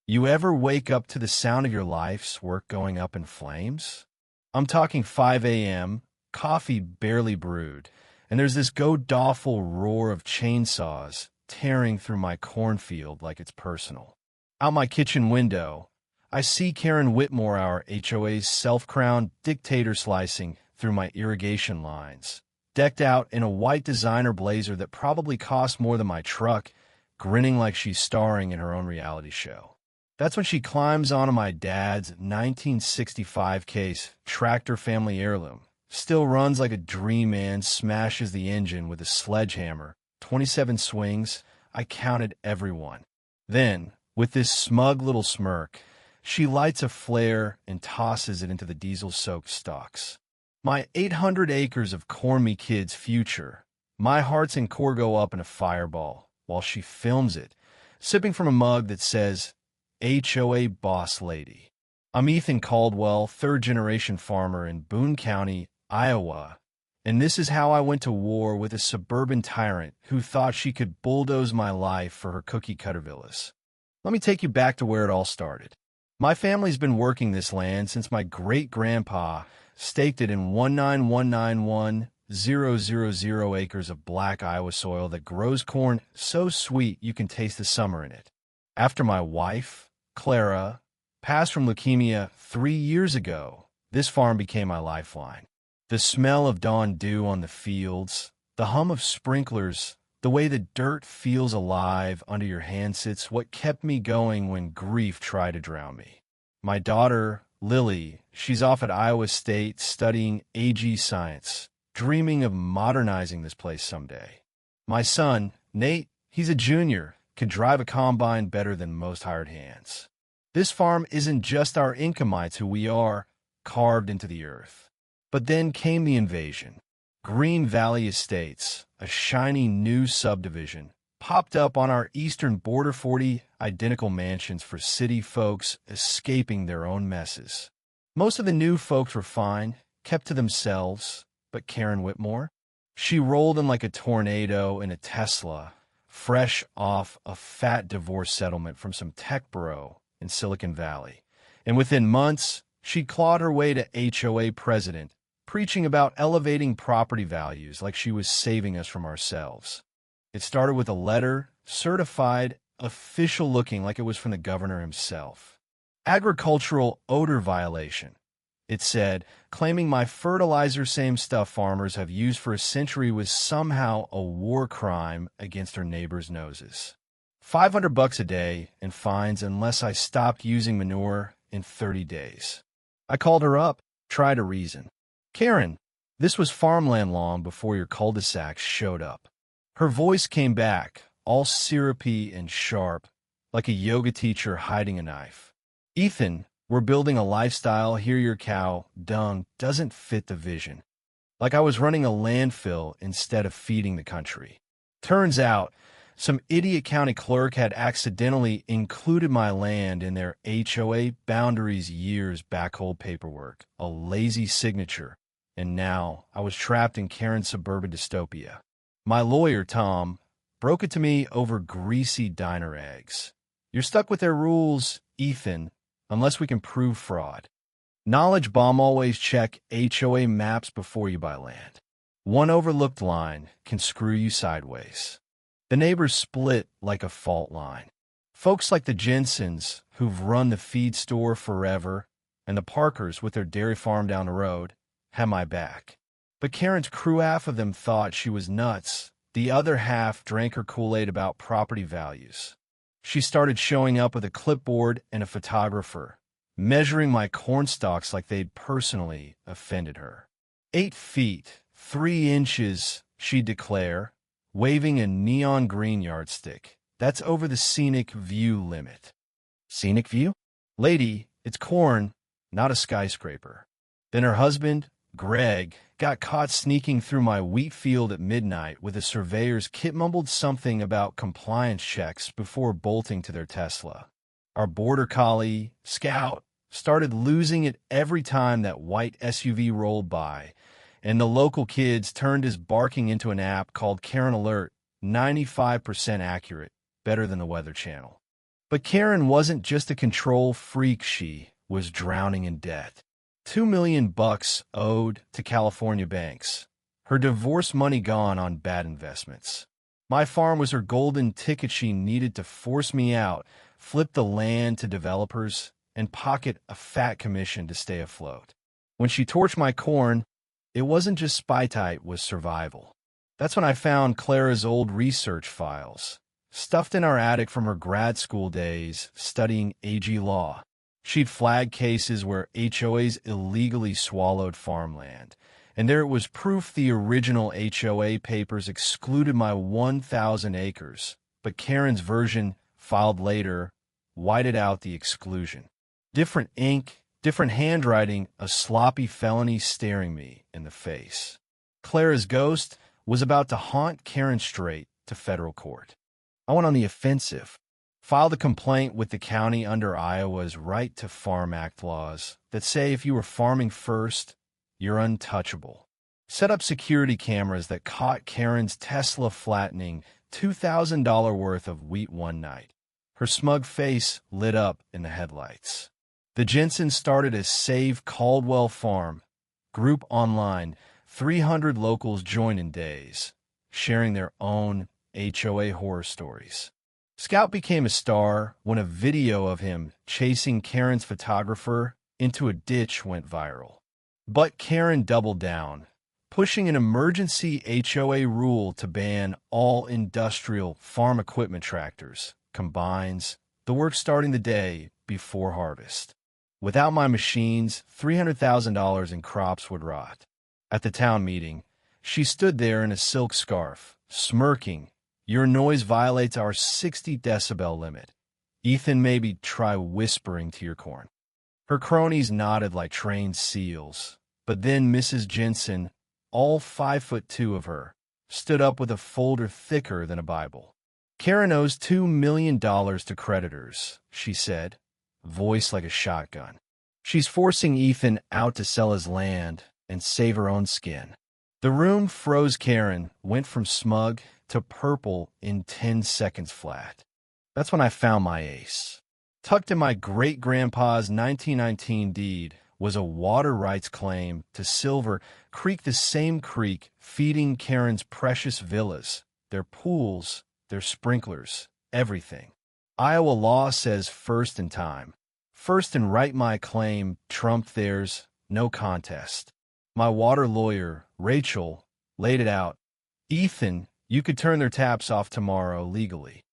You ever wake up to the sound of your life's work going up in flames? I'm talking 5 a.m., coffee barely brewed, and there's this god-awful roar of chainsaws tearing through my cornfield like it's personal. Out my kitchen window, I see Karen Whitmore, our HOA's self-crowned dictator, slicing through my irrigation lines, decked out in a white designer blazer that probably cost more than my truck, grinning like she's starring in her own reality show. That's when she climbs onto my dad's 1965 case tractor family heirloom. Still runs like a dream and smashes the engine with a sledgehammer. 27 swings. I counted every one. Then, with this smug little smirk, she lights a flare and tosses it into the diesel-soaked stalks. My 800 acres of corn me kid's future. My hearts and core go up in a fireball while she films it, sipping from a mug that says, HOA Boss Lady. I'm Ethan Caldwell, third-generation farmer in Boone County, Iowa, and this is how I went to war with a suburban tyrant who thought she could bulldoze my life for her cookie-cutter villas. Let me take you back to where it all started. My family's been working this land since my great-grandpa staked it in 19191,000 acres of black Iowa soil that grows corn so sweet you can taste the summer in it. After my wife, Clara, passed from leukemia 3 years ago, this farm became my lifeline. The smell of dawn dew on the fields, the hum of sprinklers, the way the dirt feels alive under your hands, it's what kept me going when grief tried to drown me. My daughter, Lily, she's off at Iowa State studying AG science, dreaming of modernizing this place someday. My son, Nate, he's a junior, can drive a combine better than most hired hands. This farm isn't just our Incamites who we are, carved into the earth. But then came the invasion. Green Valley Estates, a shiny new subdivision, popped up on our eastern border, 40 identical mansions for city folks escaping their own messes. Most of the new folks were fine, kept to themselves, but Karen Whitmore? She rolled in like a tornado in a Tesla, fresh off a fat divorce settlement from some tech bro in Silicon Valley. And within months, she clawed her way to HOA president, preaching about elevating property values like she was saving us from ourselves. It started with a letter, certified, official looking like it was from the governor himself. Agricultural odor violation. It said, claiming my fertilizer same stuff farmers have used for a century was somehow a war crime against her neighbors' noses. $500 a day in fines unless I stopped using manure in 30 days. I called her up, tried to reason. Karen, this was farmland long before your cul-de-sacs showed up. Her voice came back, all syrupy and sharp, like a yoga teacher hiding a knife. Ethan, we're building a lifestyle here. Your cow dung doesn't fit the vision. Like I was running a landfill instead of feeding the country. Turns out, some idiot county clerk had accidentally included my land in their HOA boundaries years back, old paperwork, a lazy signature, and now I was trapped in Karen's suburban dystopia. My lawyer, Tom, broke it to me over greasy diner eggs. You're stuck with their rules, Ethan, unless we can prove fraud. Knowledge bomb, always check HOA maps before you buy land. One overlooked line can screw you sideways. The neighbors split like a fault line. Folks like the Jensens, who've run the feed store forever, and the Parkers with their dairy farm down the road, had my back. But Karen's crew, half of them thought she was nuts. The other half drank her Kool-Aid about property values. She started showing up with a clipboard and a photographer, measuring my corn stalks like they'd personally offended her. 8 feet, 3 inches, she'd declare, waving a neon green yardstick. That's over the scenic view limit. Scenic view? Lady, it's corn, not a skyscraper. Then her husband, Greg, got caught sneaking through my wheat field at midnight with a surveyor's kit, mumbled something about compliance checks before bolting to their Tesla. Our border collie, Scout, started losing it every time that white SUV rolled by, and the local kids turned his barking into an app called Karen Alert, 95% accurate, better than the Weather Channel. But Karen wasn't just a control freak, she was drowning in debt. $2 million owed to California banks. Her divorce money gone on bad investments. My farm was her golden ticket she needed to force me out, flip the land to developers, and pocket a fat commission to stay afloat. When she torched my corn, it wasn't just spite, it was survival. That's when I found Clara's old research files, stuffed in our attic from her grad school days studying AG law. She'd flagged cases where HOAs illegally swallowed farmland, and there it was proof the original HOA papers excluded my 1,000 acres, but Karen's version, filed later, whited out the exclusion. Different ink, different handwriting, a sloppy felony staring me in the face. Clara's ghost was about to haunt Karen straight to federal court. I went on the offensive. Filed a complaint with the county under Iowa's Right to Farm Act laws that say if you were farming first, you're untouchable. Set up security cameras that caught Karen's Tesla flattening $2,000 worth of wheat one night. Her smug face lit up in the headlights. The Jensens started a Save Caldwell Farm group online. 300 locals joined in days, sharing their own HOA horror stories. Scout became a star when a video of him chasing Karen's photographer into a ditch went viral. But Karen doubled down, pushing an emergency HOA rule to ban all industrial farm equipment tractors, combines, the work starting the day before harvest. Without my machines, $300,000 in crops would rot. At the town meeting, she stood there in a silk scarf, smirking. Your noise violates our 60 decibel limit. Ethan, maybe try whispering to your corn. Her cronies nodded like trained seals, but then Mrs. Jensen, all 5'2" of her, stood up with a folder thicker than a Bible. Karen owes $2 million to creditors, she said, voice like a shotgun. She's forcing Ethan out to sell his land and save her own skin. The room froze. Karen went from smug to purple in 10 seconds flat. That's when I found my ace. Tucked in my great-grandpa's 1919 deed was a water rights claim to Silver Creek, the same creek feeding Karen's precious villas, their pools, their sprinklers, everything. Iowa law says first in time. First and right. My claim trumped theirs, no contest. My water lawyer, Rachel, laid it out. Ethan, you could turn their taps off tomorrow legally.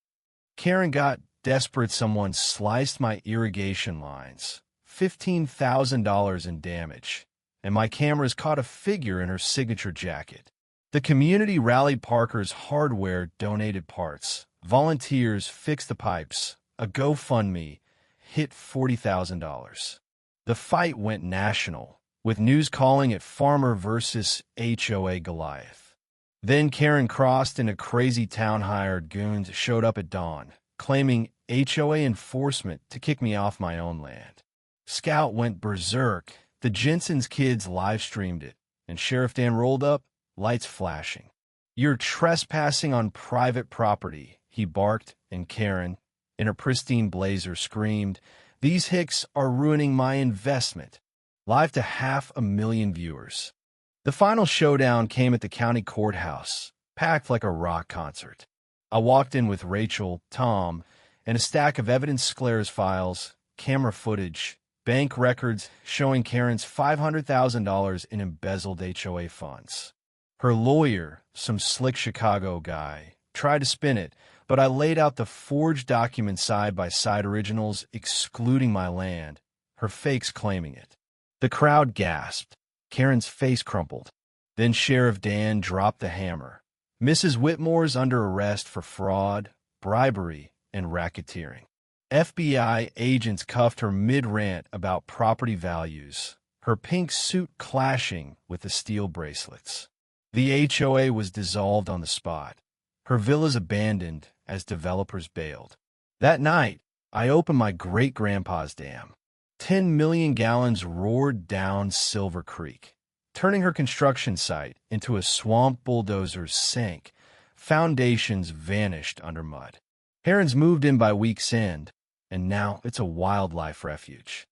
Karen got desperate. Someone sliced my irrigation lines. $15,000 in damage. And my cameras caught a figure in her signature jacket. The community rallied. Parker's Hardware donated parts. Volunteers fixed the pipes. A GoFundMe hit $40,000. The fight went national, with news calling it Farmer versus HOA Goliath. Then Karen crossed and a crazy town hired goons showed up at dawn, claiming HOA enforcement to kick me off my own land. Scout went berserk. The Jensen's kids live-streamed it, and Sheriff Dan rolled up, lights flashing. You're trespassing on private property, he barked, and Karen, in her pristine blazer, screamed, these hicks are ruining my investment. Live to 500,000 viewers. The final showdown came at the county courthouse, packed like a rock concert. I walked in with Rachel, Tom, and a stack of evidence, Clara's files, camera footage, bank records showing Karen's $500,000 in embezzled HOA funds. Her lawyer, some slick Chicago guy, tried to spin it, but I laid out the forged documents side by side, originals excluding my land, her fakes claiming it. The crowd gasped. Karen's face crumpled. Then Sheriff Dan dropped the hammer. Mrs. Whitmore's under arrest for fraud, bribery, and racketeering. FBI agents cuffed her mid-rant about property values, her pink suit clashing with the steel bracelets. The HOA was dissolved on the spot, her villas abandoned as developers bailed. That night, I opened my great-grandpa's dam. 10 million gallons roared down Silver Creek, turning her construction site into a swamp. Bulldozers sank. Foundations vanished under mud. Herons moved in by week's end, and now it's a wildlife refuge.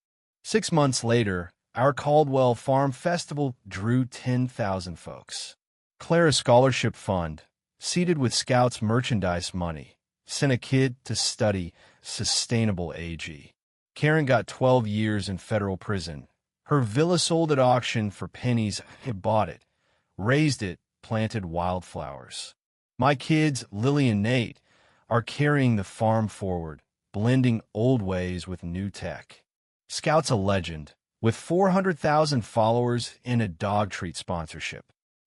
6 months later, our Caldwell Farm Festival drew 10,000 folks. Clara's scholarship fund, seeded with Scouts merchandise money, sent a kid to study sustainable AG. Karen got 12 years in federal prison. Her villa sold at auction for pennies. I bought it, raised it, planted wildflowers. My kids, Lily and Nate, are carrying the farm forward, blending old ways with new tech. Scout's a legend, with 400,000 followers and a dog treat sponsorship.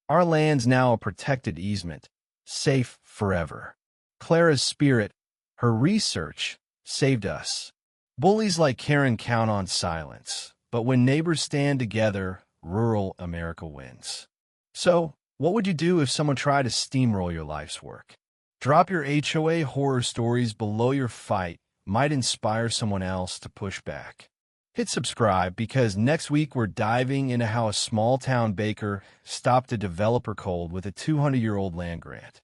Our land's now a protected easement, safe forever. Clara's spirit, her research, saved us. Bullies like Karen count on silence, but when neighbors stand together, rural America wins. So, what would you do if someone tried to steamroll your life's work? Drop your HOA horror stories below. Your fight might inspire someone else to push back. Hit subscribe because next week we're diving into how a small-town baker stopped a developer cold with a 200-year-old land grant.